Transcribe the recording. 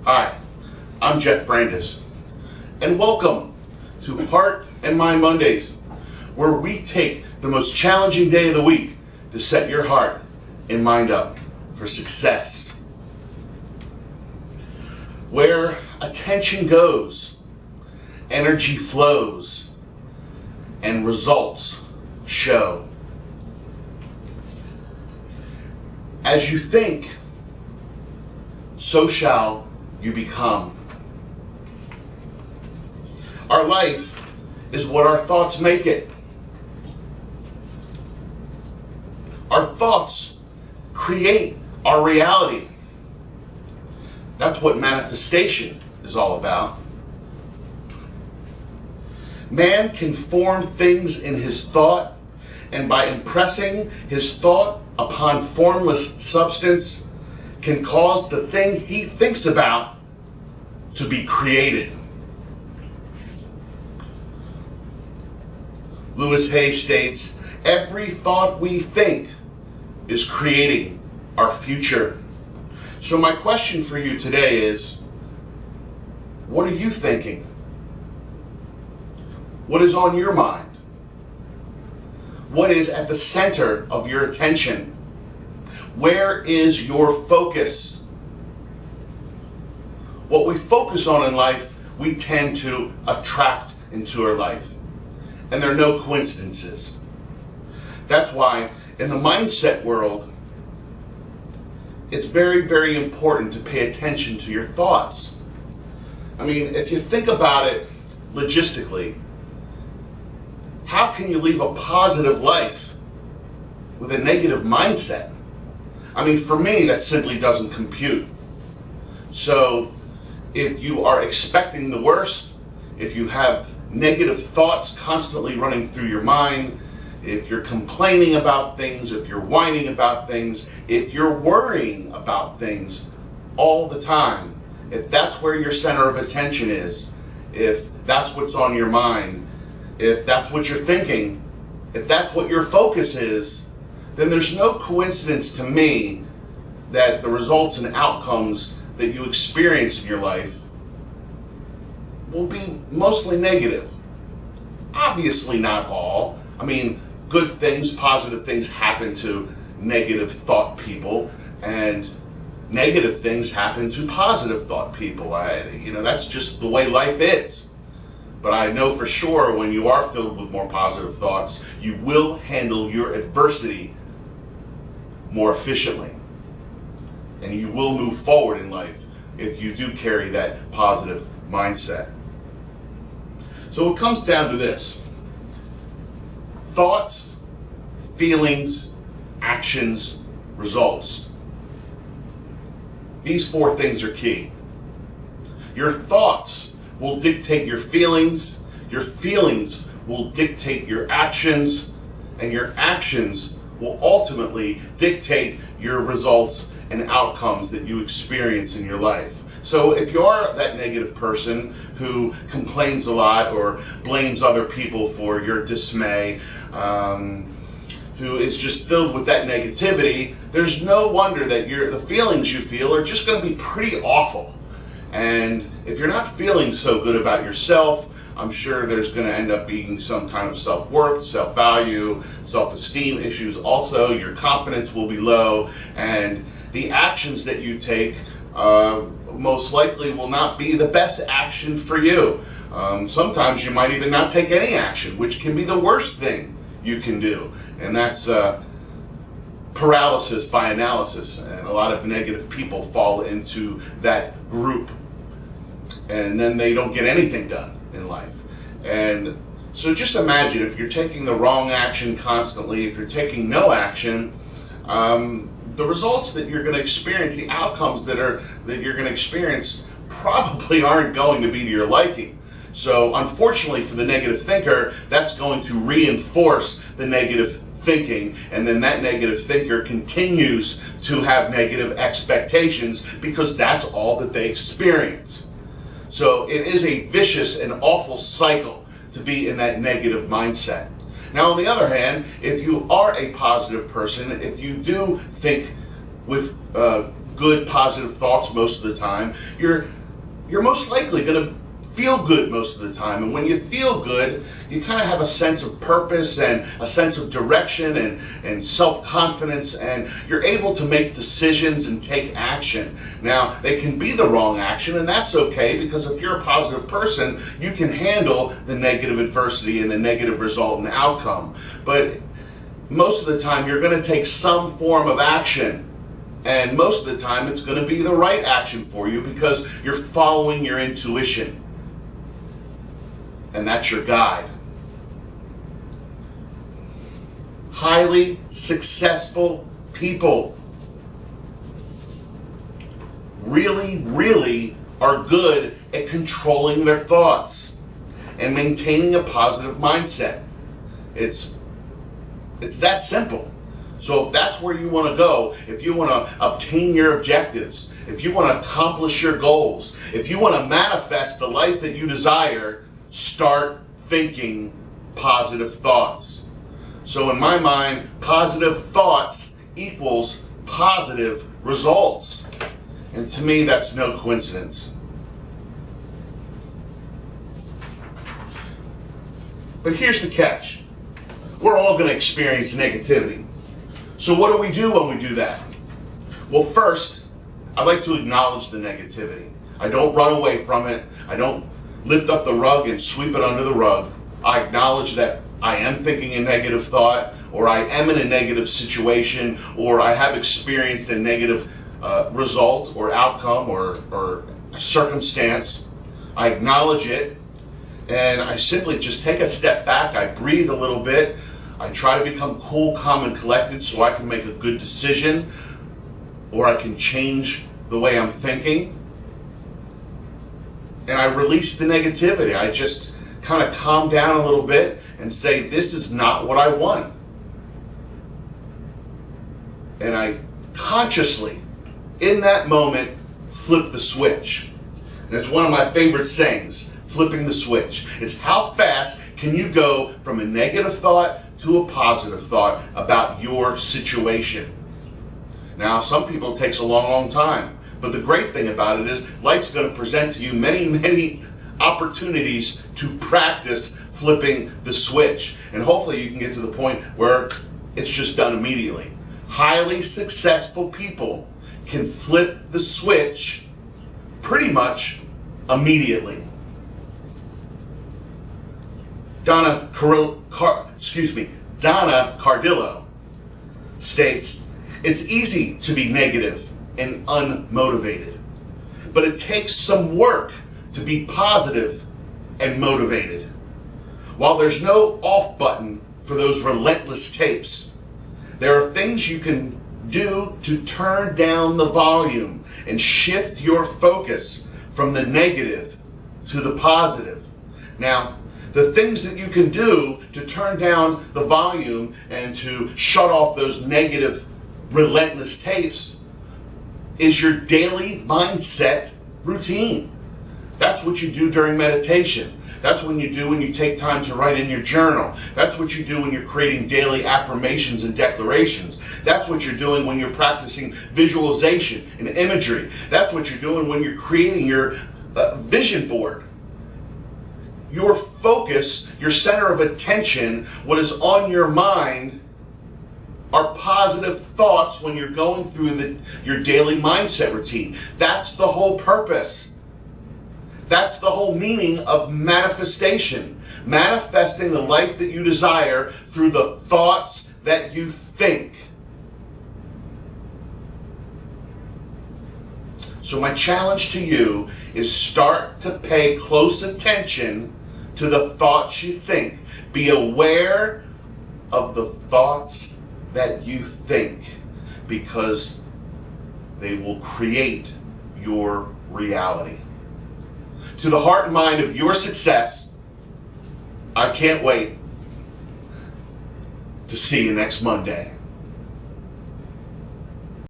Hi, I'm Jeff Brandes, and welcome to Heart and Mind Mondays, where we take the most challenging day of the week to set your heart and mind up for success. Where attention goes, energy flows, and results show. As you think, so shall you become. Our life is what our thoughts make it. Our thoughts create our reality. That's what manifestation is all about. Man can form things in his thought, and by impressing his thought upon formless substance, can cause the thing he thinks about to be created. Louis Hay states, every thought we think is creating our future. So my question for you today is, what are you thinking? What is on your mind? What is at the center of your attention? Where is your focus? What we focus on in life, we tend to attract into our life. And there are no coincidences. That's why in the mindset world, it's very, very important to pay attention to your thoughts. I mean, if you think about it logistically, how can you live a positive life with a negative mindset? I mean, for me, that simply doesn't compute. So, if you are expecting the worst, if you have negative thoughts constantly running through your mind, if you're complaining about things, if you're whining about things, if you're worrying about things all the time, if that's where your center of attention is, if that's what's on your mind, if that's what you're thinking, if that's what your focus is, then there's no coincidence to me that the results and outcomes that you experience in your life will be mostly negative. Obviously not all. I mean, good things, positive things happen to negative thought people, and negative things happen to positive thought people. That's just the way life is. But I know for sure when you are filled with more positive thoughts, you will handle your adversity more efficiently. And you will move forward in life if you do carry that positive mindset. So it comes down to this. Thoughts, feelings, actions, results. These four things are key. Your thoughts will dictate your feelings will dictate your actions, and your actions will ultimately dictate your results and outcomes that you experience in your life. So if you are that negative person who complains a lot or blames other people for your dismay, who is just filled with that negativity, there's no wonder that the feelings you feel are just going to be pretty awful. And if you're not feeling so good about yourself, I'm sure there's going to end up being some kind of self-worth, self-value, self-esteem issues also. Your confidence will be low, and the actions that you take most likely will not be the best action for you. Sometimes you might even not take any action, which can be the worst thing you can do. And that's paralysis by analysis. And a lot of negative people fall into that group. And then they don't get anything done in life. And so just imagine if you're taking the wrong action constantly, if you're taking no action, the results that you're going to experience, the outcomes that you're going to experience probably aren't going to be to your liking. So unfortunately for the negative thinker, that's going to reinforce the negative thinking, and then that negative thinker continues to have negative expectations because that's all that they experience. So it is a vicious and awful cycle to be in that negative mindset. Now, on the other hand, if you are a positive person, if you do think with good, positive thoughts most of the time, you're most likely going to feel good most of the time. And when you feel good, you kind of have a sense of purpose and a sense of direction and self-confidence, and you're able to make decisions and take action. Now, they can be the wrong action, and that's okay, because if you're a positive person, you can handle the negative adversity and the negative result and outcome. But most of the time, you're going to take some form of action. And most of the time, it's going to be the right action for you because you're following your intuition. And that's your guide. Highly successful people really are good at controlling their thoughts and maintaining a positive mindset. It's that simple. So if that's where you want to go, if you want to obtain your objectives, if you want to accomplish your goals, if you want to manifest the life that you desire, start thinking positive thoughts. So in my mind, positive thoughts equals positive results. And to me, that's no coincidence. But here's the catch. We're all going to experience negativity. So what do we do when we do that? Well, first, I like to acknowledge the negativity. I don't run away from it. I don't lift up the rug and sweep it under the rug. I acknowledge that I am thinking a negative thought, or I am in a negative situation, or I have experienced a negative result or outcome or circumstance. I acknowledge it, and I simply just take a step back. I breathe a little bit. I try to become cool, calm, and collected so I can make a good decision, or I can change the way I'm thinking. And I release the negativity. I just kind of calm down a little bit and say, this is not what I want. And I consciously, in that moment, flip the switch. And it's one of my favorite sayings, flipping the switch. It's how fast can you go from a negative thought to a positive thought about your situation. Now, some people it takes a long time. But the great thing about it is life's going to present to you many opportunities to practice flipping the switch. And hopefully you can get to the point where it's just done immediately. Highly successful people can flip the switch pretty much immediately. Donna Cardillo states, it's easy to be negative and unmotivated, but it takes some work to be positive and motivated. While there's no off button for those relentless tapes, there are things you can do to turn down the volume and shift your focus from the negative to the positive. Now, the things that you can do to turn down the volume and to shut off those negative, relentless tapes is your daily mindset routine. That's what you do during meditation. That's what you do when you take time to write in your journal. That's what you do when you're creating daily affirmations and declarations. That's what you're doing when you're practicing visualization and imagery. That's what you're doing when you're creating your vision board. Your focus, your center of attention, what is on your mind, are positive thoughts when you're going through your daily mindset routine. That's the whole purpose. That's the whole meaning of manifestation. Manifesting the life that you desire through the thoughts that you think. So my challenge to you is start to pay close attention to the thoughts you think. Be aware of the thoughts that you think, because they will create your reality. To the heart and mind of your success, I can't wait to see you next Monday.